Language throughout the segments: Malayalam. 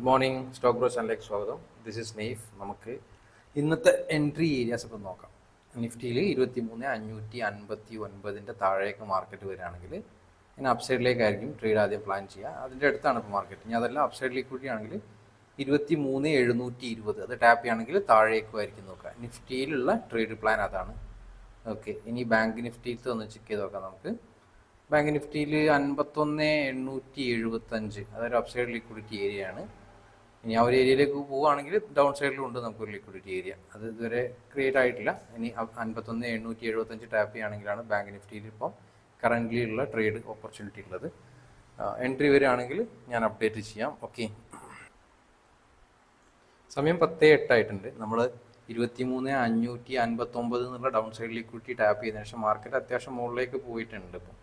ഗുഡ് മോർണിംഗ് സ്റ്റോക്ക് ബ്രോ ചാനലിലേക്ക് സ്വാഗതം. This is Naif. നമുക്ക് ഇന്നത്തെ എൻട്രി ഏരിയാസ് ഒക്കെ നോക്കാം. നിഫ്റ്റിയിൽ 23,559 താഴേക്ക് മാർക്കറ്റ് വരികയാണെങ്കിൽ ഇനി അപ്സൈഡിലേക്കായിരിക്കും ട്രേഡ് ആദ്യം പ്ലാൻ ചെയ്യുക. അതിൻ്റെ അടുത്താണ് ഇപ്പോൾ മാർക്കറ്റ്. ഇനി അതെല്ലാം അപ്സൈഡ് ലിക്വിഡിറ്റി ആണെങ്കിൽ 23,720 അത് ടാപ്പ് ചെയ്യുകയാണെങ്കിൽ താഴേക്കും ആയിരിക്കും നോക്കുക. നിഫ്റ്റിയിലുള്ള ട്രേഡ് പ്ലാൻ അതാണ്. ഓക്കെ, ഇനി ബാങ്ക് നിഫ്റ്റിയിലത്തെ ഒന്ന് ചെക്ക് ചെയ്ത് നോക്കാം. നമുക്ക് ബാങ്ക് നിഫ്റ്റിയിൽ 51,875 അതൊരു അപ്സൈഡ് ലിക്വിഡിറ്റി ഏരിയ ആണ്. ഇനി ആ ഒരു ഏരിയയിലേക്ക് പോവുകയാണെങ്കിൽ ഡൗൺ സൈഡിലും ഉണ്ട് നമുക്കൊരു ലിക്വിഡിറ്റി ഏരിയ. അത് ഇതുവരെ ക്രിയേറ്റ് ആയിട്ടില്ല. ഇനി 51,875 ടാപ്പ് ചെയ്യുകയാണെങ്കിലാണ് ബാങ്ക് നിഫ്റ്റിയിൽ ഇപ്പോൾ കറൻ്റ്ലി ഉള്ള ട്രേഡ് ഓപ്പർച്യൂണിറ്റി ഉള്ളത്. എൻട്രി വരികയാണെങ്കിൽ ഞാൻ അപ്ഡേറ്റ് ചെയ്യാം. ഓക്കെ, സമയം 10:08 ആയിട്ടുണ്ട്. നമ്മൾ 23,559 എന്നുള്ള ഡൗൺ സൈഡ് ലിക്വിഡിറ്റി ടാപ്പ് ചെയ്തതിനു ശേഷം മാർക്കറ്റ് അത്യാവശ്യം മുകളിലേക്ക് പോയിട്ടുണ്ട്. ഇപ്പോൾ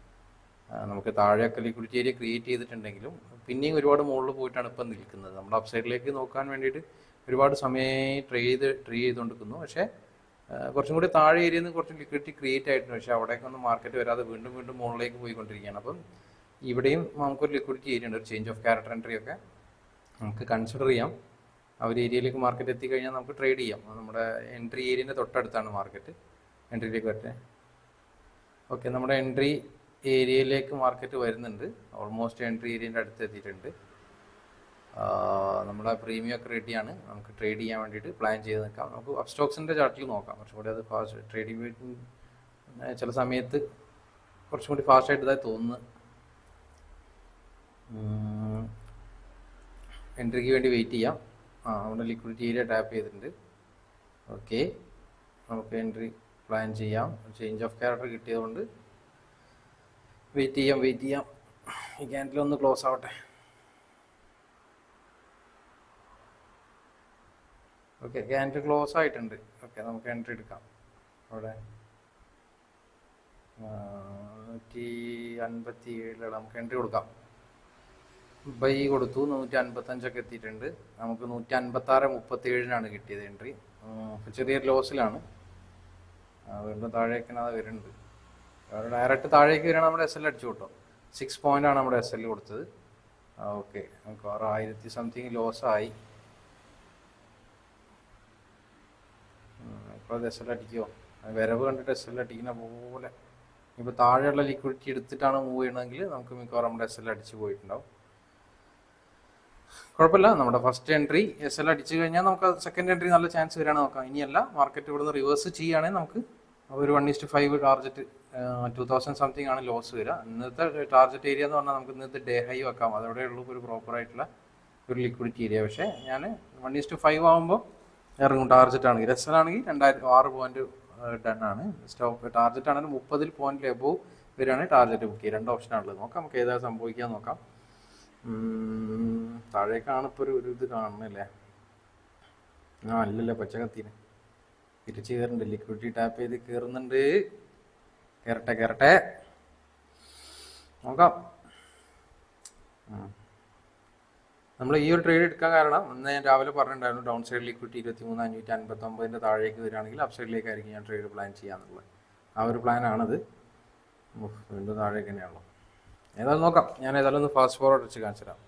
നമുക്ക് താഴെയൊക്കെ ലിക്വിഡിറ്റി ഏരിയ ക്രിയേറ്റ് ചെയ്തിട്ടുണ്ടെങ്കിലും പിന്നെയും ഒരുപാട് മുകളിൽ പോയിട്ടാണ് ഇപ്പം നിൽക്കുന്നത്. നമ്മൾ അപ്സൈഡിലേക്ക് നോക്കാൻ വേണ്ടിയിട്ട് ഒരുപാട് സമയം ട്രേഡ് ചെയ്തുകൊണ്ടിരിക്കുന്നു. പക്ഷേ കുറച്ചും കൂടി താഴെ ഏരിയയിൽ നിന്ന് കുറച്ച് ലിക്വിഡിറ്റി ക്രിയേറ്റ് ആയിട്ടുണ്ട്. പക്ഷേ അവിടേക്കൊന്നും മാർക്കറ്റ് വരാതെ വീണ്ടും മുകളിലേക്ക് പോയിക്കൊണ്ടിരിക്കുകയാണ്. അപ്പം ഇവിടെയും നമുക്കൊരു ലിക്വിഡിറ്റി ഏരിയ ഉണ്ട്. ഒരു ചേഞ്ച് ഓഫ് ക്യാരക്ടർ എൻട്രി ഒക്കെ നമുക്ക് കൺസിഡർ ചെയ്യാം. ആ ഒരു ഏരിയയിലേക്ക് മാർക്കറ്റ് എത്തിക്കഴിഞ്ഞാൽ നമുക്ക് ട്രേഡ് ചെയ്യാം. നമ്മുടെ എൻട്രി ഏരിയൻ്റെ തൊട്ടടുത്താണ് മാർക്കറ്റ്. എൻട്രിയിലേക്ക് വരട്ടെ. ഓക്കെ, നമ്മുടെ എൻട്രി ഏരിയയിലേക്ക് മാർക്കറ്റ് വരുന്നുണ്ട്. ഓൾമോസ്റ്റ് എൻട്രി ഏരിയൻ്റെ അടുത്ത് എത്തിയിട്ടുണ്ട്. നമ്മുടെ പ്രീമിയം ഒക്കെ റെഡിയാണ്. നമുക്ക് ട്രേഡ് ചെയ്യാൻ വേണ്ടിയിട്ട് പ്ലാൻ ചെയ്ത് നിൽക്കാം. നമുക്ക് അപ് സ്റ്റോക്സിൻ്റെ ചാർട്ടിൽ നോക്കാം. കുറച്ചും കൂടി അത് ഫാസ്റ്റ് ട്രേഡിംഗ് ചില സമയത്ത് കുറച്ചും കൂടി ഫാസ്റ്റായിട്ട് ഇതായി തോന്നുന്നു. എൻട്രിക്ക് വേണ്ടി വെയിറ്റ് ചെയ്യാം. നമ്മുടെ ലിക്വിഡിറ്റി ഏരിയ ടാപ്പ് ചെയ്തിട്ടുണ്ട്. ഓക്കെ, നമുക്ക് എൻട്രി പ്ലാൻ ചെയ്യാം. ചേഞ്ച് ഓഫ് ക്യാരക്ടർ കിട്ടിയതുകൊണ്ട് വെയിറ്റ് ചെയ്യാം. ഈ ക്യാൻഡിൽ ഒന്ന് ക്ലോസ് ആവട്ടെ. ഓക്കെ, ക്യാൻഡിൽ ക്ലോസ് ആയിട്ടുണ്ട്. ഓക്കെ, നമുക്ക് എൻട്രി എടുക്കാം. അവിടെ 157 നമുക്ക് എൻട്രി കൊടുക്കാം. ബൈ കൊടുത്തു. 155 എത്തിയിട്ടുണ്ട്. നമുക്ക് 156.37 കിട്ടിയത് എൻട്രി. ചെറിയ ലോസിലാണ്. വീണ്ടും താഴേക്കാണ് അത് വരുന്നുണ്ട്. ഡയറക്റ്റ് താഴേക്ക് വരികയാണ് നമ്മുടെ SL അടിച്ചു കിട്ടും. 6 പോയിൻ്റാണ് നമ്മുടെ SL കൊടുത്തത്. ഓക്കെ, നമുക്ക് 1000 സംതിങ് ലോസായി. ഇപ്പോൾ അത് SL അടിക്കുമോ? വരവ് കണ്ടിട്ട് SL അടിക്കുന്ന പോലെ. ഇപ്പോൾ താഴെയുള്ള ലിക്വിഡിറ്റി എടുത്തിട്ടാണ് മൂവ് ചെയ്യണമെങ്കിൽ നമുക്ക് മിക്കവാറും നമ്മുടെ SL അടിച്ച് പോയിട്ടുണ്ടാവും. കുഴപ്പമില്ല. നമ്മുടെ ഫസ്റ്റ് എൻട്രി SL അടിച്ചു കഴിഞ്ഞാൽ നമുക്ക് സെക്കൻഡ് എൻട്രി നല്ല ചാൻസ് വരികയാണ് നോക്കാം. ഇനിയല്ല, മാർക്കറ്റ് ഇവിടുന്ന് റിവേഴ്സ് ചെയ്യുകയാണെങ്കിൽ നമുക്ക് ഒരു 1:5 ടാർജറ്റ് 2000 സംതിങ് ആണ് ലോസ് വരിക. ഇന്നത്തെ ടാർജറ്റ് ഏരിയ എന്ന് പറഞ്ഞാൽ നമുക്ക് ഇന്നത്തെ ഡേ ഹൈ വെക്കാം. അതവിടെ ഉള്ളൂ ഒരു പ്രോപ്പറായിട്ടുള്ള ഒരു ലിക്വിഡിറ്റി ഏരിയ. പക്ഷേ ഞാൻ 1:5 ആകുമ്പോൾ ഇറങ്ങും. ടാർജറ്റ് ആണെങ്കിൽ SL ആണെങ്കിൽ 6 പോയിന്റ് ഡൺ ആണ്. സ്റ്റോപ്പ് ടാർജറ്റ് ആണെങ്കിൽ 30 പോയിന്റ് എബോവ് വരികയാണെങ്കിൽ ടാർജറ്റ് ബുക്ക് ചെയ്യുക. 2 ഓപ്ഷനാണുള്ളത്. നോക്കാം നമുക്ക് ഏതാ സംഭവിക്കാൻ നോക്കാം. താഴേക്കാണ് ഇപ്പോൾ ഒരു ഇത് കാണുന്നില്ലേ? അല്ലല്ലോ, പച്ചക്കത്തിന് തിരിച്ച് കയറുന്നുണ്ട്. ലിക്വിഡിറ്റി ടാപ്പ് ചെയ്ത് കയറുന്നുണ്ട്. കയറട്ടെ നോക്കാം. നമ്മൾ ഈ ഒരു ട്രേഡ് എടുക്കാൻ കാരണം ഇന്ന് ഞാൻ രാവിലെ പറഞ്ഞിട്ടുണ്ടായിരുന്നു ഡൗൺ സൈഡ് ലിക്വിഡിറ്റി 23,559 താഴേക്ക് വരികയാണെങ്കിൽ അപ്പ് സൈഡിലേക്കായിരിക്കും ഞാൻ ട്രേഡ് പ്ലാൻ ചെയ്യാന്നുള്ളത്. ആ ഒരു പ്ലാനാണിത്. വീണ്ടും താഴേക്ക് തന്നെയാണല്ലോ. ഏതായാലും നോക്കാം. ഞാൻ ഏതായാലും ഒന്ന് ഫാസ്റ്റ് ഫോർവേഡ് വെച്ച് കാണിച്ചു തരാം.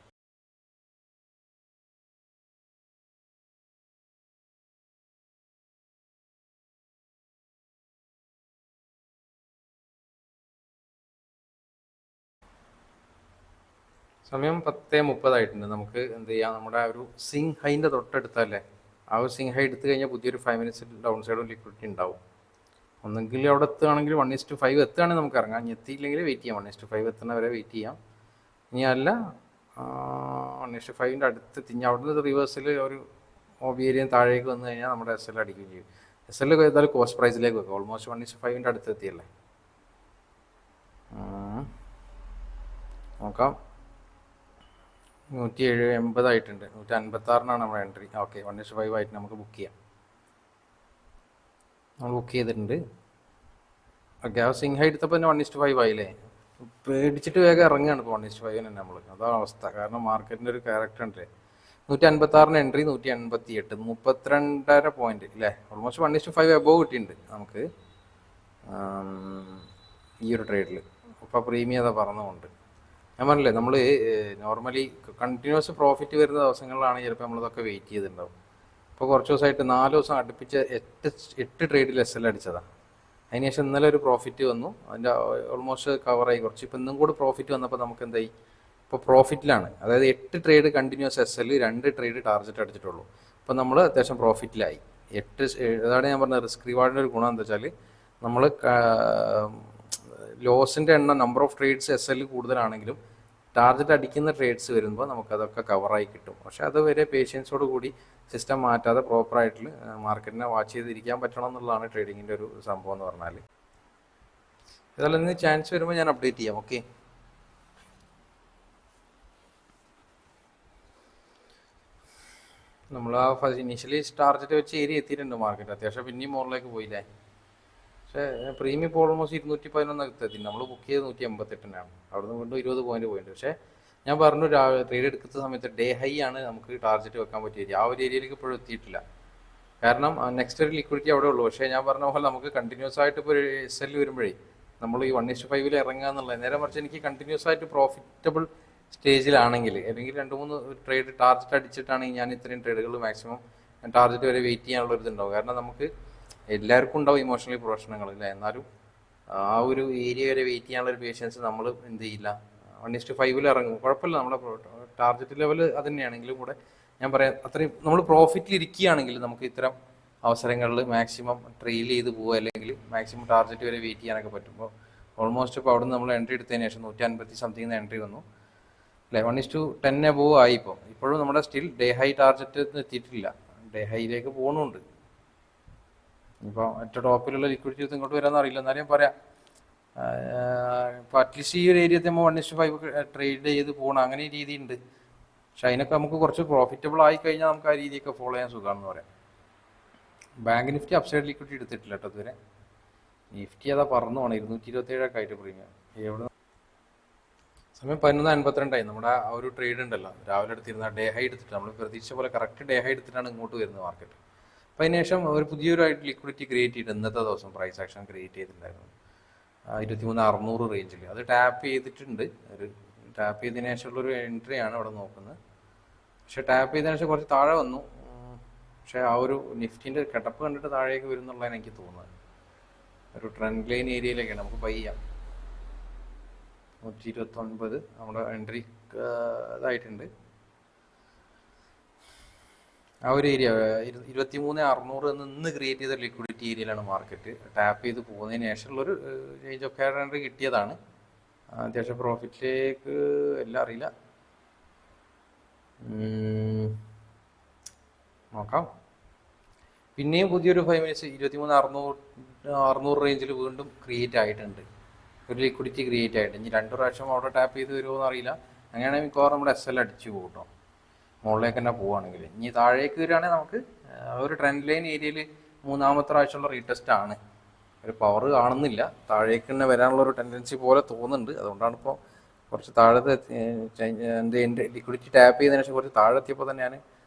സമയം 10:30 ആയിട്ടുണ്ട്. നമുക്ക് എന്ത് ചെയ്യാം, നമ്മുടെ ആ ഒരു സിങ് ഹൈൻ്റെ തൊട്ടടുത്തല്ലേ, ആ ഒരു സിങ് ഹൈ എടുത്തു കഴിഞ്ഞാൽ പുതിയൊരു 5 മിനിറ്റ്സ് ഡൗൺ സൈഡും ലിക്വിഡിറ്റി ഉണ്ടാവും. ഒന്നെങ്കിൽ അവിടെ എത്തുകയാണെങ്കിൽ 1:5 എത്തുകയാണെങ്കിൽ നമുക്ക് ഇറങ്ങാം. ഇനി എത്തിയില്ലെങ്കിൽ വെയിറ്റ് ചെയ്യാം. 1:5 എത്തുന്നവരെ വെയിറ്റ് ചെയ്യാം. ഇനി അല്ല 1:5 അടുത്ത് തിരിഞ്ഞ് അവിടെ നിന്ന് റിവേഴ്സിൽ ഒരു ഏരിയ താഴേക്ക് വന്നു കഴിഞ്ഞാൽ നമ്മുടെ SL അടിക്കുകയും ചെയ്യും. SL ഏതായാലും കോസ്റ്റ് പ്രൈസിലേക്ക് വെക്കാം. ഓൾമോസ്റ്റ് 1:5 അടുത്ത് എത്തിയല്ലേ. നോക്കാം. 180 ആയിട്ടുണ്ട്. 156 നമ്മുടെ എൻട്രി. ഓക്കെ, 1:5 ആയിട്ട് നമുക്ക് ബുക്ക് ചെയ്യാം. നമ്മൾ ബുക്ക് ചെയ്തിട്ടുണ്ട്. ഓക്കെ, ആ സിങ് ഹൈ എടുത്തപ്പോൾ തന്നെ 1:5 ആയില്ലേ. പേടിച്ചിട്ട് വേഗം ഇറങ്ങുകയാണ് ഇപ്പോൾ 1:5 തന്നെ നമ്മൾ. അതാണ് അവസ്ഥ. കാരണം മാർക്കറ്റിൻ്റെ ഒരു ക്യാരക്ടർ ഉണ്ട്. 156 എൻട്രി, 188, 32.5 പോയിന്റ് അല്ലേ. ഓൾമോസ്റ്റ് 1:5 എബോവ് കിട്ടിയിട്ടുണ്ട് നമുക്ക് ഈ ഒരു ട്രേഡിൽ. ഇപ്പോൾ പ്രീമിയം അതാ പറഞ്ഞുകൊണ്ട് ഞാൻ പറഞ്ഞില്ലേ നമ്മൾ നോർമലി കണ്ടിന്യൂസ് പ്രോഫിറ്റ് വരുന്ന ദിവസങ്ങളിലാണ് ചിലപ്പോൾ നമ്മളിതൊക്കെ വെയിറ്റ് ചെയ്തിട്ടുണ്ടാവും. ഇപ്പോൾ കുറച്ച് ദിവസമായിട്ട് 4 ദിവസം അടുപ്പിച്ച് 8 ട്രേഡിൽ SL അടിച്ചതാണ്. അതിനുശേഷം ഇന്നലെ ഒരു പ്രോഫിറ്റ് വന്നു, അതിൻ്റെ ഓൾമോസ്റ്റ് കവറായി കുറച്ച്. ഇപ്പോൾ ഇന്നും കൂടി പ്രോഫിറ്റ് വന്നപ്പോൾ നമുക്ക് എന്തായി, ഇപ്പോൾ പ്രോഫിറ്റിലാണ്. അതായത് 8 trade continuous SL, 2 trade target അടിച്ചിട്ടുള്ളൂ. അപ്പോൾ നമ്മൾ അത്യാവശ്യം പ്രോഫിറ്റിലായി. അതാണ് ഞാൻ പറഞ്ഞത്, റിസ്ക് റിവാർഡിൻ്റെ ഒരു ഗുണം എന്താ വെച്ചാൽ നമ്മൾ ലോസിൻ്റെ എണ്ണം, നമ്പർ ഓഫ് ട്രേഡ്സ് SL കൂടുതലാണെങ്കിലും ടാർജറ്റ് അടിക്കുന്ന ട്രേഡ്സ് വരുമ്പോൾ നമുക്കതൊക്കെ കവറായി കിട്ടും. പക്ഷേ അതുവരെ പേഷ്യൻസോട് കൂടി സിസ്റ്റം മാറ്റാതെ പ്രോപ്പറായിട്ട് മാർക്കറ്റിനെ വാച്ച് ചെയ്തിരിക്കാൻ പറ്റണം എന്നുള്ളതാണ് ട്രേഡിങ്ങിൻ്റെ ഒരു സംഭവം എന്ന് പറഞ്ഞാൽ. ഏതായാലും ഇന്ന് ചാൻസ് വരുമ്പോൾ ഞാൻ അപ്ഡേറ്റ് ചെയ്യാം. ഓക്കെ, നമ്മൾ ആ ഇനീഷ്യലി ടാർജറ്റ് വെച്ച് ഏരിയ എത്തിയിട്ടുണ്ട് മാർക്കറ്റ്. അത്യാവശ്യം പിന്നെയും മുകളിലേക്ക് പോയില്ലേ. പക്ഷേ പ്രീമിയം ഇപ്പോൾ ഓൾമോസ്റ്റ് 211 എത്തി. നമ്മൾ ബുക്ക് ചെയ്ത് 188 അവിടെ നിന്ന് വീണ്ടും 20 പോയിന്റ് പോയിട്ടുണ്ട്. പക്ഷേ ഞാൻ പറഞ്ഞു, ട്രേഡ് എടുക്കുന്ന സമയത്ത് ഡേ ഹൈ ആണ് നമുക്ക് ടാർജറ്റ് വെക്കാൻ പറ്റിയ ഏരിയ. ആ ഒരു ഏരിയയിലേക്ക് ഇപ്പോഴും എത്തിയിട്ടില്ല. കാരണം നെക്സ്റ്റ് ഒരു ലിക്വിഡിറ്റി അവിടെ ഉള്ളൂ. പക്ഷേ ഞാൻ പറഞ്ഞ പോലെ നമുക്ക് കണ്ടിന്യൂസ് ആയിട്ട് ഇപ്പോൾ SL വരുമ്പോഴേ നമ്മൾ ഈ 1:5 ഇറങ്ങുക എന്നുള്ളത്, നേരെ മറിച്ച് എനിക്ക് കണ്ടിന്യൂസ് ആയിട്ട് പ്രോഫിറ്റബിൾ സ്റ്റേജിലാണെങ്കിൽ, അല്ലെങ്കിൽ 2-3 ട്രേഡ് ടാർജറ്റ് അടിച്ചിട്ടാണെങ്കിൽ ഞാൻ ഇത്രയും ട്രേഡുകൾ മാക്സിമം ടാർജറ്റ് വരെ വെയിറ്റ് ചെയ്യാനുള്ള ഒരു ഇതുണ്ടാവും. കാരണം നമുക്ക് എല്ലാവർക്കും ഉണ്ടാവും ഇമോഷണലി പ്രശ്നങ്ങൾ ഇല്ല. എന്നാലും ആ ഒരു ഏരിയ വരെ വെയിറ്റ് ചെയ്യാനുള്ള ഒരു പേഷ്യൻസ് നമ്മൾ എന്ത് ചെയ്യില്ല, 1:5 ഇറങ്ങും. കുഴപ്പമില്ല, നമ്മുടെ ടാർജറ്റ് ലെവൽ അത് തന്നെയാണെങ്കിലും കൂടെ ഞാൻ പറയാം, അത്രയും നമ്മൾ പ്രോഫിറ്റിൽ ഇരിക്കുകയാണെങ്കിൽ നമുക്ക് ഇത്തരം അവസരങ്ങളിൽ മാക്സിമം ട്രെയിൽ ചെയ്ത് പോവുക, അല്ലെങ്കിൽ മാക്സിമം ടാർജറ്റ് വരെ വെയിറ്റ് ചെയ്യാനൊക്കെ പറ്റുമ്പോൾ ഓൾമോസ്റ്റ് ഇപ്പോൾ അവിടെ നിന്ന് നമ്മൾ എൻട്രി എടുത്തതിന് ശേഷം 150 സംതിങ് എൻട്രി വന്നു അല്ലേ. 1:10 അബോവ് ആയി. ഇപ്പോഴും നമ്മുടെ സ്റ്റിൽ ഡേ ഹൈ ടാർജറ്റ് എത്തിയിട്ടില്ല, ഡേ ഹൈയിലേക്ക് പോകുന്നുണ്ട്. ഇപ്പോൾ ഏറ്റവും ടോപ്പിലുള്ള ലിക്വിഡിറ്റി ഇങ്ങോട്ട് വരാമെന്ന് അറിയില്ല. എന്നാലും പറയാം, ഇപ്പോൾ അറ്റ്ലീസ്റ്റ് ഈ ഒരു ഏരിയ എത്തുമ്പോൾ 1:5 ട്രേഡ് ചെയ്ത് പോകണം, അങ്ങനെ ഈ രീതി ഉണ്ട്. പക്ഷെ അതിനൊക്കെ നമുക്ക് കുറച്ച് പ്രോഫിറ്റബിൾ ആയി കഴിഞ്ഞാൽ നമുക്ക് ആ രീതിയൊക്കെ ഫോളോ ചെയ്യാൻ സുഖമാണെന്ന് പറയാം. ബാങ്ക് നിഫ്റ്റി അപ്സൈഡ് ലിക്വിഡിറ്റി എടുത്തിട്ടില്ല കേട്ടോ ഇതുവരെ. നിഫ്റ്റി അതാ പറന്നു പോകണം, 227 ആയിട്ട് പ്രീമിയം. എവിടെ സമയം 11:52 നമ്മുടെ ആ ഒരു ട്രേഡ് ഉണ്ടല്ലോ രാവിലെ എടുത്തിരുന്ന ഡേ ഹൈ എടുത്തിട്ട്, നമ്മൾ പ്രതീക്ഷിച്ച പോലെ കറക്റ്റ് ഡേ ഹൈ എടുത്തിട്ടാണ് ഇങ്ങോട്ട് വരുന്നത് മാർക്കറ്റ്. അപ്പോൾ അതിനുശേഷം ഒരു പുതിയൊരു ലിക്വിഡിറ്റി ക്രിയേറ്റ് ചെയ്തിട്ട് ഇന്നത്തെ ദിവസം പ്രൈസ് ആക്ഷൻ ക്രിയേറ്റ് ചെയ്തിട്ടുണ്ടായിരുന്നു 23,600 റേഞ്ചിൽ. അത് ടാപ്പ് ചെയ്തിട്ടുണ്ട്. ഒരു ടാപ്പ് ചെയ്തതിനു ശേഷമുള്ളൊരു എൻട്രി ആണ് ഇവിടെ നോക്കുന്നത്. പക്ഷെ ടാപ്പ് ചെയ്തതിനു ശേഷം കുറച്ച് താഴെ വന്നു. പക്ഷെ ആ ഒരു നിഫ്റ്റിൻ്റെ കിടപ്പ് കണ്ടിട്ട് താഴേക്ക് വരും എന്നുള്ളതാണ് എനിക്ക് തോന്നുന്നത്. ഒരു ട്രെൻഡ് ലൈൻ ഏരിയയിലേക്കാണ് നമുക്ക് ബൈ ചെയ്യാം. 129 നമ്മുടെ എൻട്രി ഇതായിട്ടുണ്ട്. ആ ഒരു ഏരിയ 23,600 ഇന്ന് ക്രിയേറ്റ് ചെയ്ത ലിക്വിഡിറ്റി ഏരിയയിലാണ് മാർക്കറ്റ്. ടാപ്പ് ചെയ്ത് പോകുന്നതിന് ശേഷമുള്ളൊരു ചേഞ്ച് ഓഫ് എൻട്രി കിട്ടിയതാണ്. അത്യാവശ്യം പ്രോഫിറ്റിലേക്ക് എല്ലാം അറിയില്ല, നോക്കാം. പിന്നെയും പുതിയൊരു 5 മിനിറ്റ്സ് 23,600 റേഞ്ചിൽ വീണ്ടും ക്രിയേറ്റ് ആയിട്ടുണ്ട്, ഒരു ലിക്വിഡിറ്റി ക്രിയേറ്റ് ആയിട്ട്. ഇനി 2 പ്രാവശ്യം അവിടെ ടാപ്പ് ചെയ്ത് വരുമോ എന്നറിയില്ല. അങ്ങനെയാണെങ്കിൽ മിക്കവാറും നമ്മുടെ SL അടിച്ചു പോകും കേട്ടോ, മുകളിലേക്ക് തന്നെ പോവുകയാണെങ്കിൽ. ഇനി താഴേക്ക് വരികയാണെങ്കിൽ നമുക്ക് ഒരു ട്രെൻഡ് ലൈൻ ഏരിയയിൽ 3ാമത്തെ പ്രാവശ്യമുള്ള റീടെസ്റ്റ് ആണ്. ഒരു പവർ കാണുന്നില്ല, താഴേക്ക് തന്നെ വരാനുള്ള ഒരു ടെൻഡൻസി പോലെ തോന്നുന്നുണ്ട്. അതുകൊണ്ടാണ് ഇപ്പോൾ കുറച്ച് താഴത്തെ എൻ്റെ ലിക്വിഡിറ്റി ടാപ്പ് ചെയ്തതിനു ശേഷം കുറച്ച് താഴെ എത്തിയപ്പോൾ തന്നെ ഞാൻ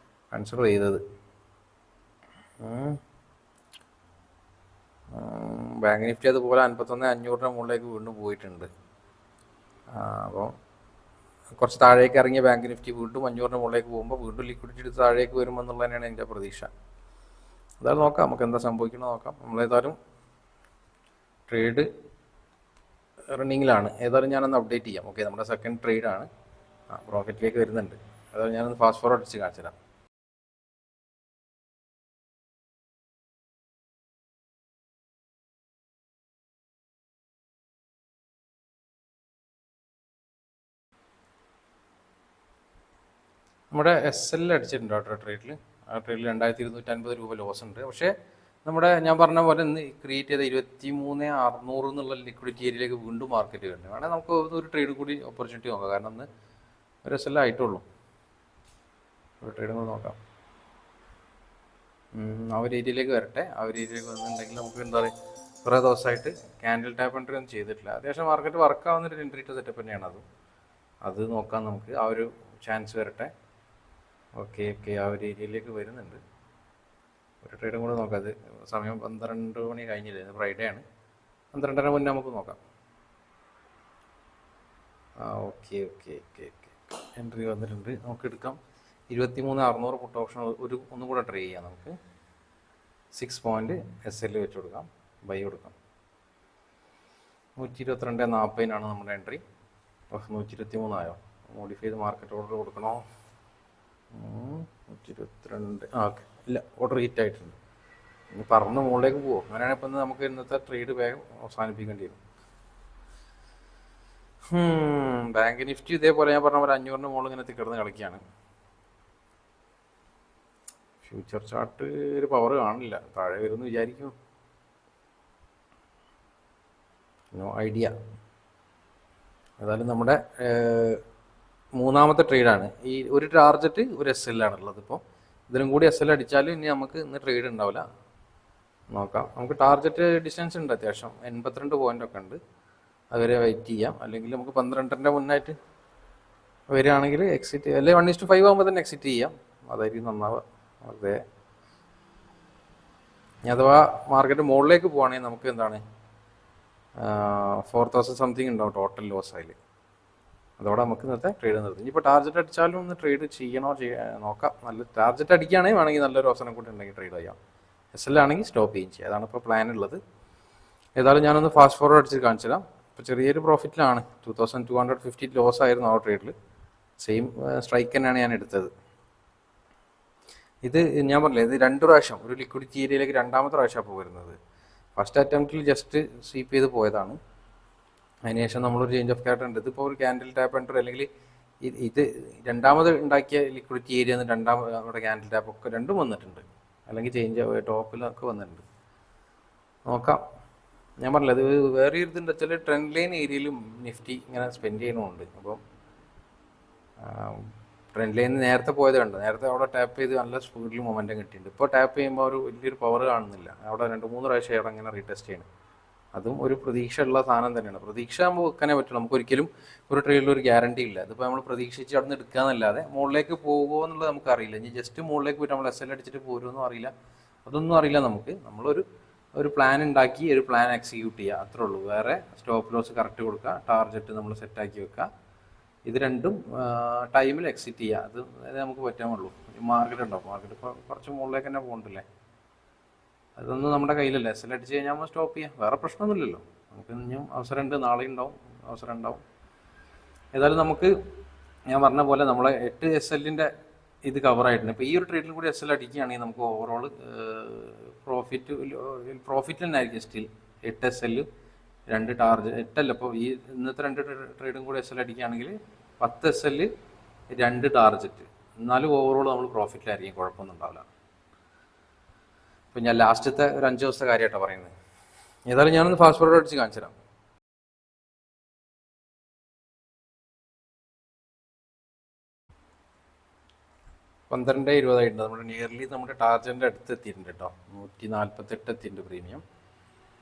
കൺസിഡർ ചെയ്തത്. ബാങ്ക് നിഫ്റ്റി അതുപോലെ 51,500 മുകളിലേക്ക് വീണ്ടും പോയിട്ടുണ്ട്. അപ്പോൾ കുറച്ച് താഴേക്ക് ഇറങ്ങിയ ബാങ്ക് നിഫ്റ്റി വീണ്ടും 500 മുകളിലേക്ക് പോകുമ്പോൾ വീണ്ടും ലിക്വിഡിറ്റി എടുത്ത് താഴേക്ക് വരുമെന്നുള്ളത് തന്നെയാണ് എൻ്റെ പ്രതീക്ഷ. അതായത് നോക്കാം, നമുക്ക് എന്താ സംഭവിക്കണമെന്ന് നോക്കാം. നമ്മളേതായാലും ട്രേഡ് റണ്ണിങ്ങിലാണ്. ഏതായാലും ഞാനൊന്ന് അപ്ഡേറ്റ് ചെയ്യാം. ഓക്കെ, നമ്മുടെ സെക്കൻഡ് ട്രേഡാണ്. പ്രോഫിറ്റിലേക്ക് വരുന്നുണ്ട്. അതായത് ഞാനൊന്ന് ഫാസ്റ്റ് ഫോർവേഡ് അടിച്ച് കാണിച്ചു തരാം. നമ്മുടെ SL അടിച്ചിട്ടുണ്ട് കേട്ടോ ട്രേഡിൽ. ആ ട്രേഡിൽ 2,250 രൂപ ലോസ് ഉണ്ട്. പക്ഷേ നമ്മുടെ ഞാൻ പറഞ്ഞ പോലെ ഇന്ന് ക്രിയേറ്റ് ചെയ്ത 23,600 എന്നുള്ള ലിക്വിഡിറ്റി ഏരിയയിലേക്ക് വീണ്ടും മാർക്കറ്റ് വരുന്നുണ്ട്. വേണമെങ്കിൽ നമുക്ക് ഒരു ട്രേഡ് കൂടി ഓപ്പർച്യൂണിറ്റി നോക്കാം. കാരണം ഇന്ന് ഒരു SL ആയിട്ടുള്ളൂ. ഒരു ട്രേഡും കൂടി നോക്കാം. ആ ഒരു ഏരിയയിലേക്ക് വരട്ടെ. ആ ഒരു ഏരിയയിലേക്ക് വന്നിട്ടുണ്ടെങ്കിൽ നമുക്ക് എന്താ പറയുക, കുറേ ദിവസമായിട്ട് ക്യാൻഡിൽ ടാപ്പ് എൻട്രി ഒന്നും ചെയ്തിട്ടില്ല. അത്യാവശ്യം മാർക്കറ്റ് വർക്കാവുന്നൊരു എൻട്രി സെറ്റപ്പ് തന്നെയാണ് അത് നോക്കാം നമുക്ക്. ആ ഒരു ചാൻസ് വരട്ടെ. ഓക്കെ, ആ ഒരു ഏരിയയിലേക്ക് വരുന്നുണ്ട്. ഒരു ട്രേഡും കൂടെ നോക്കാം. അത് സമയം 12 മണി കഴിഞ്ഞില്ലേ, ഫ്രൈഡേ ആണ്. 12:30 മുന്നേ നമുക്ക് നോക്കാം. Okay okay okay okay entry വന്നിട്ടുണ്ട്, നമുക്ക് എടുക്കാം. 23,600 പുട്ട് ഓപ്ഷൻ ഒന്നും കൂടെ ട്രൈ ചെയ്യാം. നമുക്ക് 6 പോയിന്റ് SL വെച്ച് കൊടുക്കാം, ബൈ കൊടുക്കാം. 122.40 നമ്മുടെ എൻട്രി. 123 ആയോ? മോഡിഫൈ ചെയ്ത് മാർക്കറ്റ് ഓർഡർ കൊടുക്കണോ? 122. ഓക്കെ, ഇല്ല, ഓർഡർ ഹിറ്റ് ആയിട്ടുണ്ട്. ഇനി പറന്ന് മുകളിലേക്ക് പോവും. അങ്ങനെയാണെങ്കിൽ ഇപ്പം നമുക്ക് ഇന്നത്തെ ട്രേഡ് വേഗം അവസാനിപ്പിക്കേണ്ടി വരും. ബാങ്ക് നിഫ്റ്റി ഇതേപോലെ ഞാൻ പറഞ്ഞ പോലെ 500 മുകളിൽ ഇങ്ങനെ കിടന്ന് കളിക്കുകയാണ്. ഫ്യൂച്ചർ ചാർട്ട് ഒരു പവർ കാണില്ല, താഴെ വരുമെന്ന് വിചാരിക്കും. No idea. ഏതായാലും നമ്മുടെ മൂന്നാമത്തെ ട്രേഡാണ്. ഈ ഒരു ടാർജറ്റ് ഒരു SL ആണുള്ളത്. ഇപ്പോൾ ഇതിനും കൂടി SL അടിച്ചാലും ഇനി നമുക്ക് ഇന്ന് ട്രേഡ് ഉണ്ടാവില്ല. നോക്കാം. നമുക്ക് ടാർജറ്റ് ഡിസ്റ്റൻസ് ഉണ്ട്, അത്യാവശ്യം 82 പോയിന്റ് ഒക്കെ ഉണ്ട്. അതുവരെ വെയിറ്റ് ചെയ്യാം. അല്ലെങ്കിൽ നമുക്ക് 12ന്റെ മുന്നായിട്ട് വരികയാണെങ്കിൽ എക്സിറ്റ്, അല്ലെങ്കിൽ 1:5 ആകുമ്പോൾ തന്നെ എക്സിറ്റ് ചെയ്യാം. അതായിരിക്കും നന്നാവുക. അതെ, അഥവാ മാർക്കറ്റ് മുകളിലേക്ക് പോവുകയാണെങ്കിൽ നമുക്ക് എന്താണ് 4,000 സംതിങ് ഉണ്ടാവും ടോട്ടൽ ലോസ് അതിൽ. അതോടെ നമുക്ക് ഇന്നത്തെ ട്രേഡ് നിർത്തും. ഇനിയിപ്പോൾ ടാർജറ്റ് അടിച്ചാലും ഒന്ന് ട്രേഡ് ചെയ്യണോ നോക്കാം. നല്ല ടാർജറ്റ് അടിക്കുകയാണെങ്കിൽ വേണമെങ്കിൽ നല്ലൊരു അവസരം കൂടി ഉണ്ടെങ്കിൽ ട്രേഡ് ചെയ്യാം. SL ആണെങ്കിൽ സ്റ്റോപ്പ് ചെയ്യും ചെയ്യാം. അതാണ് ഇപ്പോൾ പ്ലാൻ ഉള്ളത്. ഏതായാലും ഞാനൊന്ന് ഫാസ്റ്റ് ഫോർവേഡ് അടിച്ച് കാണിച്ചു തരാം. ഇപ്പോൾ ചെറിയൊരു പ്രോഫിറ്റിലാണ്. 2,250 ലോസ് ആയിരുന്നു ആ ട്രേഡിൽ. സെയിം സ്ട്രൈക്ക് തന്നെയാണ് ഞാൻ എടുത്തത്. ഇത് ഞാൻ പറഞ്ഞില്ലേ, ഇത് 2 പ്രാവശ്യം ഒരു ലിക്വിഡിറ്റി ഏരിയയിലേക്ക് 2ാമത്തെ പ്രാവശ്യം അപ്പോൾ വരുന്നത്. ഫസ്റ്റ് അറ്റംപ്റ്റിൽ ജസ്റ്റ് സ്വീപ്പ് ചെയ്ത് പോയതാണ്. അതിനുശേഷം നമ്മളൊരു ചേഞ്ച് ഓഫ് ക്യാരക്ടർ ഉണ്ട്. ഇതിപ്പോൾ ഒരു ക്യാൻഡിൽ ടാപ്പ് എൻട്രി, അല്ലെങ്കിൽ ഇത് 2ാമത് ഉണ്ടാക്കിയ ലിക്വിഡിറ്റി ഏരിയ എന്ന് 2ാമത് ക്യാൻഡിൽ ടാപ്പ് ഒക്കെ രണ്ടും വന്നിട്ടുണ്ട്. അല്ലെങ്കിൽ ചേഞ്ച് ടോപ്പിലൊക്കെ വന്നിട്ടുണ്ട്. നോക്കാം. ഞാൻ പറഞ്ഞില്ല, അത് വേറെ ഇതുണ്ട് വെച്ചാൽ ട്രെൻഡ് ലൈൻ ഏരിയയിലും നിഫ്റ്റി ഇങ്ങനെ സ്പെൻഡ് ചെയ്യണമുണ്ട്. അപ്പം ട്രെൻഡ് ലൈൻ നേരത്തെ പോയത് കണ്ടു. നേരത്തെ അവിടെ ടാപ്പ് ചെയ്ത് നല്ല സ്പീഡിൽ മൊമെൻറ്റം കിട്ടിയിട്ടുണ്ട്. ഇപ്പോൾ ടാപ്പ് ചെയ്യുമ്പോൾ ഒരു വലിയൊരു പവർ കാണുന്നില്ല. അവിടെ 2-3 പ്രാവശ്യം അവിടെ ഇങ്ങനെ റീടെസ്റ്റ് ചെയ്യണം. അതും ഒരു പ്രതീക്ഷ ഉള്ള സാധനം തന്നെയാണ്. പ്രതീക്ഷ ആകുമ്പോൾ വെക്കാനേ പറ്റുള്ളൂ. നമുക്ക് ഒരിക്കലും ഒരു ട്രേഡിൽ ഒരു ഗ്യാരണ്ടി ഇല്ല. അതിപ്പോൾ നമ്മൾ പ്രതീക്ഷിച്ച് അവിടെ നിന്ന് എടുക്കാന്നല്ലാതെ മുകളിലേക്ക് പോകുമോ എന്നുള്ളത് നമുക്കറിയില്ല. ഇനി ജസ്റ്റ് മുകളിലേക്ക് പോയിട്ട് നമ്മൾ SL അടിച്ചിട്ട് പോരുമെന്നും അറിയില്ല. അതൊന്നും അറിയില്ല നമുക്ക്. നമ്മളൊരു പ്ലാൻ ഉണ്ടാക്കി ഒരു പ്ലാൻ എക്സിക്യൂട്ട് ചെയ്യുക, അത്രേ ഉള്ളൂ. വേറെ സ്റ്റോപ്പ് ലോസ് കറക്റ്റ് കൊടുക്കുക, ടാർജറ്റ് നമ്മൾ സെറ്റാക്കി വെക്കുക. ഇത് രണ്ടും ടൈമിൽ എക്സിറ്റ് ചെയ്യുക. അത് നമുക്ക് പറ്റാമുള്ളൂ. മാർക്കറ്റ് ഉണ്ടാവും. മാർക്കറ്റ് ഇപ്പോൾ കുറച്ച് മുകളിലേക്ക് തന്നെ പോകണ്ടല്ലേ. അതൊന്നും നമ്മുടെ കയ്യിലല്ല. SL അടിച്ച് കഴിഞ്ഞാൽ നമ്മൾ സ്റ്റോപ്പ് ചെയ്യാം. വേറെ പ്രശ്നമൊന്നുമില്ലല്ലോ. നമുക്ക് ഇനിയും അവസരമുണ്ട്, നാളെ ഉണ്ടാവും, അവസരം ഉണ്ടാവും. ഏതായാലും നമുക്ക് ഞാൻ പറഞ്ഞ പോലെ നമ്മളെ 8 SLന്റെ ഇത് കവറായിട്ടുണ്ട്. ഇപ്പോൾ ഈ ഒരു ട്രേഡിൽ കൂടി SL അടിക്കുകയാണെങ്കിൽ നമുക്ക് ഓവറോൾ പ്രോഫിറ്റ് തന്നെ ആയിരിക്കും സ്റ്റിൽ. 8 SL 2 ടാർജറ്റ്, 8 അല്ല, ഇപ്പോൾ ഈ ഇന്നത്തെ 2 ട്രേഡും കൂടി SL അടിക്കുകയാണെങ്കിൽ 10 SL 2 ടാർജറ്റ്. എന്നാലും ഓവറോൾ നമ്മൾ പ്രോഫിറ്റിലായിരിക്കും, കുഴപ്പമൊന്നും ഉണ്ടാവില്ല. ഇപ്പം ഞാൻ ലാസ്റ്റത്തെ ഒരു 5 ദിവസത്തെ കാര്യമായിട്ടാണ് പറയുന്നത്. ഏതായാലും ഞാനൊന്ന് ഫാസ്റ്റ് ഫോർവേഡ് അടിച്ച് കാണിച്ചു തരാം. പന്ത്രണ്ട് 20 ആയിട്ടുണ്ട്. നമ്മുടെ നിയർലി നമ്മുടെ ടാർജറ്റിൻ്റെ അടുത്ത് എത്തിയിട്ടുണ്ട് കേട്ടോ. 148 എത്തിയിട്ടുണ്ട് പ്രീമിയം.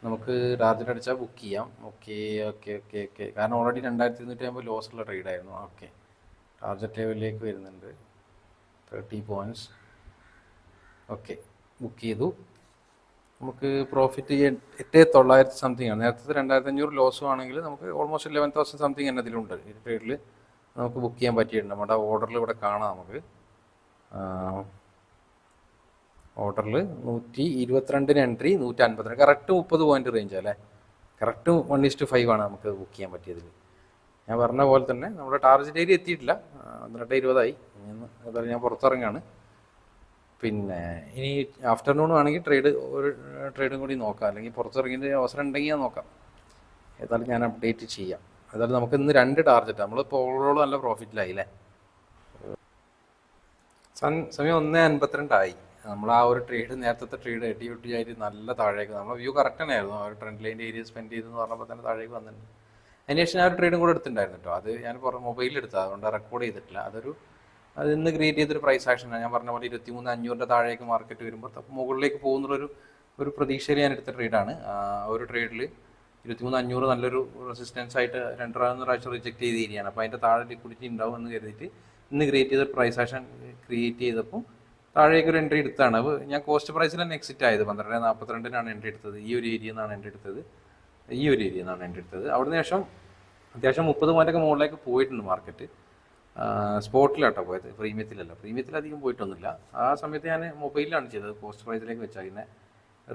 നമുക്ക് ടാർജറ്റ് അടിച്ചാൽ ബുക്ക് ചെയ്യാം. ഓക്കെ ഓക്കെ ഓക്കെ ഓക്കെ കാരണം ഓൾറെഡി 2,250 ലോസുള്ള ട്രേഡായിരുന്നു. ഓക്കെ, ടാർജറ്റ് ലെവലിലേക്ക് വരുന്നുണ്ട്. 30 പോയിൻറ്റ്സ്. ഓക്കെ, ബുക്ക് ചെയ്തു. നമുക്ക് പ്രോഫിറ്റ് 8,900 സംതിങ് ആണ്. നേരത്തെ 2,500 ലോസും ആണെങ്കിൽ നമുക്ക് ഓൾമോസ്റ്റ് 11,000 സംതിങ് തന്നെ ഇതിലുണ്ട്. ഈ ട്രേഡിൽ നമുക്ക് ബുക്ക് ചെയ്യാൻ പറ്റിയിട്ടുണ്ട്. നമ്മുടെ ഓർഡറിൽ ഇവിടെ കാണാം. നമുക്ക് ഓർഡറിൽ 122 എൻട്രി, 152, കറക്റ്റ് 30 പോയിന്റ് റേഞ്ച് അല്ലേ. കറക്റ്റ് 1:5 ആണ് നമുക്ക് ബുക്ക് ചെയ്യാൻ പറ്റിയതിൽ. ഞാൻ പറഞ്ഞ പോലെ തന്നെ നമ്മുടെ ടാർജറ്റ് ഏരിയ എത്തിയിട്ടില്ല. 12:20 അതായത് ഞാൻ പുറത്തിറങ്ങാണ്. പിന്നെ ഇനി ആഫ്റ്റർനൂൺ ആണെങ്കിൽ ഒരു ട്രേഡും കൂടി നോക്കാം, അല്ലെങ്കിൽ പുറത്തിറങ്ങിയിട്ട് അവസരം ഉണ്ടെങ്കിൽ ഞാൻ നോക്കാം. ഏതായാലും ഞാൻ അപ്ഡേറ്റ് ചെയ്യാം. ഏതായാലും നമുക്ക് ഇന്ന് 2 ടാർജറ്റ്, നമ്മളിപ്പോൾ ഓവറോൾ നല്ല പ്രോഫിറ്റിലായി അല്ലേ. സമയം 1:52 നമ്മൾ ആ ഒരു ട്രേഡ്, നേരത്തെ ട്രേഡ് 80 ആയിട്ട് നല്ല താഴേക്ക്, നമ്മുടെ വ്യൂ കറക്റ്റ് തന്നെയായിരുന്നു. ആ ഒരു ട്രെൻഡ് ലൈൻ്റെ ഏരിയ സ്പെൻഡ് ചെയ്തെന്ന് പറഞ്ഞപ്പോൾ തന്നെ താഴേക്ക് വന്നിട്ടുണ്ട്. അതിനുശേഷം ഞാൻ ഒരു ട്രേഡും കൂടെ എടുത്തിട്ടുണ്ടായിരുന്നു കേട്ടോ. അത് ഞാൻ മൊബൈലിൽ എടുത്തത്, അതുകൊണ്ട് റെക്കോർഡ് ചെയ്തിട്ടില്ല. അത് ഇന്ന് ക്രിയേറ്റ് ചെയ്തൊരു പ്രൈസ് ആക്ഷനാണ്. ഞാൻ പറഞ്ഞ പോലെ 23,500 താഴേക്ക് മാർക്കറ്റ് വരുമ്പോൾ മുകളിലേക്ക് പോകുന്നുള്ളൊരു പ്രതീക്ഷയിൽ ഞാൻ എടുത്ത ട്രേഡാണ്. ഒരു ട്രേഡിൽ 23,500 നല്ലൊരു റെസിസ്റ്റൻസ് ആയിട്ട് 2 പ്രാവശ്യം റിജക്ട് ചെയ്ത് ഏരിയയാണ്. അപ്പോൾ അതിൻ്റെ താഴെ ലിക്വിഡിറ്റി ഉണ്ടാവും എന്ന് കരുതിയിട്ട് ഇന്ന് ക്രിയേറ്റ് ചെയ്ത പ്രൈസ് ആക്ഷൻ ക്രിയേറ്റ് ചെയ്തപ്പോൾ താഴേക്ക് ഒരു എൻട്രി എടുത്താണ്. അപ്പോൾ ഞാൻ കോസ്റ്റ് പ്രൈസിൽ തന്നെ എക്സിറ്റ് ആയത്. 12:42 എൻട്രി എടുത്തത്. ഈ ഒരു ഏരിയ നിന്നാണ് എൻട്രി എടുത്തത്. അവിടുന്ന് ശേഷം അത്യാവശ്യം 30 പോയിൻ്റൊക്കെ മുകളിലേക്ക് പോയിട്ടുണ്ട് മാർക്കറ്റ്. സ്പോട്ടിലാട്ടോ പോയത്, പ്രീമിയത്തിലല്ല. പ്രീമിയത്തിലധികം പോയിട്ടൊന്നുമില്ല. ആ സമയത്ത് ഞാൻ മൊബൈലിലാണ് ചെയ്തത്, കോസ്റ്റ് പ്രൈസിലേക്ക് വെച്ചാൽ. പിന്നെ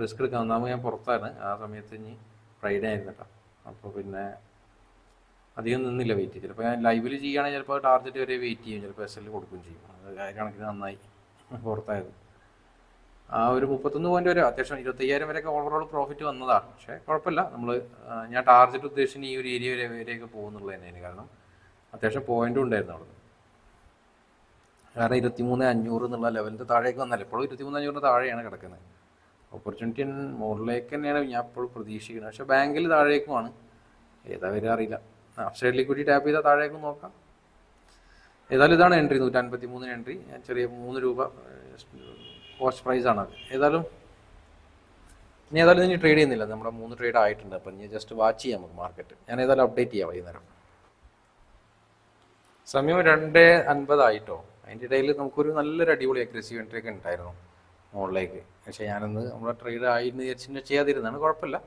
റിസ്ക് എടുക്കാൻ ഒന്നാമത് ഞാൻ പുറത്താണ് ആ സമയത്ത്, ഇനി ഫ്രൈഡേ ആയിരുന്നു കേട്ടോ. അപ്പോൾ പിന്നെ അധികം നിന്നില്ല വെയിറ്റ്. ചിലപ്പോൾ ഞാൻ ലൈവിൽ ചെയ്യുകയാണെങ്കിൽ ചിലപ്പോൾ ടാർഗറ്റ് വരെ വെയിറ്റ് ചെയ്യും, ചിലപ്പോൾ SL കൊടുക്കുകയും ചെയ്യും. അത് കണക്കിന് നന്നായി പുറത്തായത്. ആ ഒരു 31 പോയിന്റ് വരെ, അത്യാവശ്യം 25,000 വരെയൊക്കെ ഓവറോൾ പ്രോഫിറ്റ് വന്നതാണ്. പക്ഷേ കുഴപ്പമില്ല, ഞാൻ ടാർഗറ്റ് ഉദ്ദേശിച്ച് ഈ ഒരു ഏരിയ വരെയൊക്കെ പോകുന്നുള്ളത് തന്നെയാണ്. കാരണം അത്യാവശ്യം പോയിന്റും ഉണ്ടായിരുന്നു അവിടെ. കാരണം 23,500 എന്നുള്ള ലെവലിൻ്റെ താഴേക്ക് വന്നല്ല, ഇപ്പോഴും 23,500 താഴെയാണ് കിടക്കുന്നത്. ഓപ്പർച്യൂണിറ്റി മുകളിലേക്ക് തന്നെയാണ് ഞാൻ ഇപ്പോൾ പ്രതീക്ഷിക്കുന്നത്. പക്ഷേ ബാങ്കിൽ താഴേക്കുമാണ്, ഏതാ വരെ അറിയില്ല. അപ്സൈഡ് ലിക്വിഡിറ്റി ടാപ്പ് ചെയ്താൽ താഴേക്കും നോക്കാം. ഏതായാലും ഇതാണ് എൻട്രി, 153 എൻട്രി. ചെറിയ 3 രൂപ കോസ്റ്റ് പ്രൈസാണ് അത്. ഏതായാലും ഇനി ട്രേഡ് ചെയ്യുന്നില്ല, നമ്മുടെ 3 ട്രേഡ് ആയിട്ടുണ്ട്. അപ്പം ഇനി ജസ്റ്റ് വാച്ച് ചെയ്യാം നമുക്ക് മാർക്കറ്റ്. ഞാൻ ഏതായാലും അപ്ഡേറ്റ് ചെയ്യാം വൈകുന്നേരം. സമയം 2:50 ആയിട്ടോ. അതിൻ്റെ ഇടയിൽ നമുക്കൊരു നല്ലൊരു അടിപൊളി അഗ്രസീവ് എൻട്രി ഒക്കെ ഉണ്ടായിരുന്നു മുകളിലേക്ക്. പക്ഷേ ഞാനൊന്ന് നമ്മുടെ ട്രേഡ് ആയിരുന്നു വിചാരിച്ചിട്ട് ചെയ്യാതിരുന്നാണ്. കുഴപ്പമില്ല,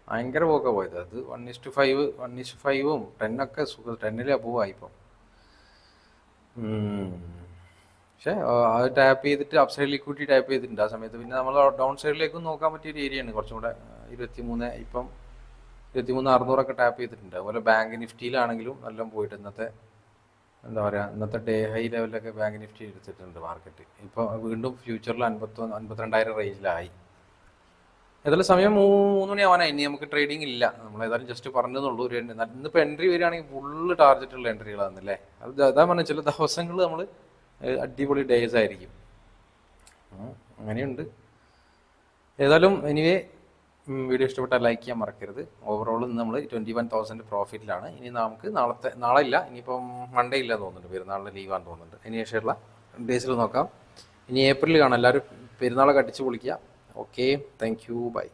ഭയങ്കര പോക്കാണ് പോയത്. അത് 1:5 1:5ഉം 10 സുഖം, 10-ലെ അബോവായി ഇപ്പം. പക്ഷേ അത് ടാപ്പ് ചെയ്തിട്ട് അപ്സൈഡ് ലിക്വിഡിറ്റി ടാപ്പ് ചെയ്തിട്ടുണ്ട് ആ സമയത്ത്. പിന്നെ നമ്മൾ ഡൗൺ സൈഡിലേക്കും നോക്കാൻ പറ്റിയൊരു ഏരിയയാണ് കുറച്ചും കൂടെ. 23 ഇപ്പം 23,600 ടാപ്പ് ചെയ്തിട്ടുണ്ട്. അതുപോലെ ബാങ്ക് നിഫ്റ്റിയിലാണെങ്കിലും നല്ല പോയിട്ട് ഇന്നത്തെ ഇന്നത്തെ ഡേ ഹൈ ലെവലിലൊക്കെ ബാങ്ക് നിഫ്റ്റി എടുത്തിട്ടുണ്ട് മാർക്കറ്റ്. ഇപ്പോൾ വീണ്ടും ഫ്യൂച്ചറിൽ 52,000 റേഞ്ചിലായി. ഏതായാലും സമയം 3 മണി ആവാനായി. ഇനി നമുക്ക് ട്രേഡിംഗ് ഇല്ല. നമ്മൾ ഏതായാലും ജസ്റ്റ് പറഞ്ഞതെന്നുള്ളൂ. ഇന്നിപ്പോൾ എൻട്രി വരികയാണെങ്കിൽ ഫുള്ള് ടാർഗറ്റുള്ള എൻട്രികളാണെന്നല്ലേ. അതാ പറഞ്ഞ ചില ദിവസങ്ങൾ നമ്മൾ അടിപൊളി ഡേയ്സ് ആയിരിക്കും. അങ്ങനെയുണ്ട്. ഏതായാലും എനിവേ, വീഡിയോ ഇഷ്ടപ്പെട്ടാൽ ലൈക്ക് ചെയ്യാൻ മറക്കരുത്. ഓവറോൾ ഇന്ന് നമ്മൾ 21,000 പ്രോഫിറ്റിലാണ്. ഇനി നമുക്ക് നാളെ ഇല്ല, ഇനിയിപ്പം മൺഡേ ഇല്ല തോന്നുന്നുണ്ട്, പെരുന്നാളിന് ലീവാന്ന് തോന്നുന്നുണ്ട്. ഇനി ശേഷമുള്ള ഡേയ്സിൽ നോക്കാം. ഇനി ഏപ്രിൽ കാണാം. എല്ലാവരും പെരുന്നാളൊക്കെ അടിച്ച് പൊളിക്കുക. Okay, thank you, by.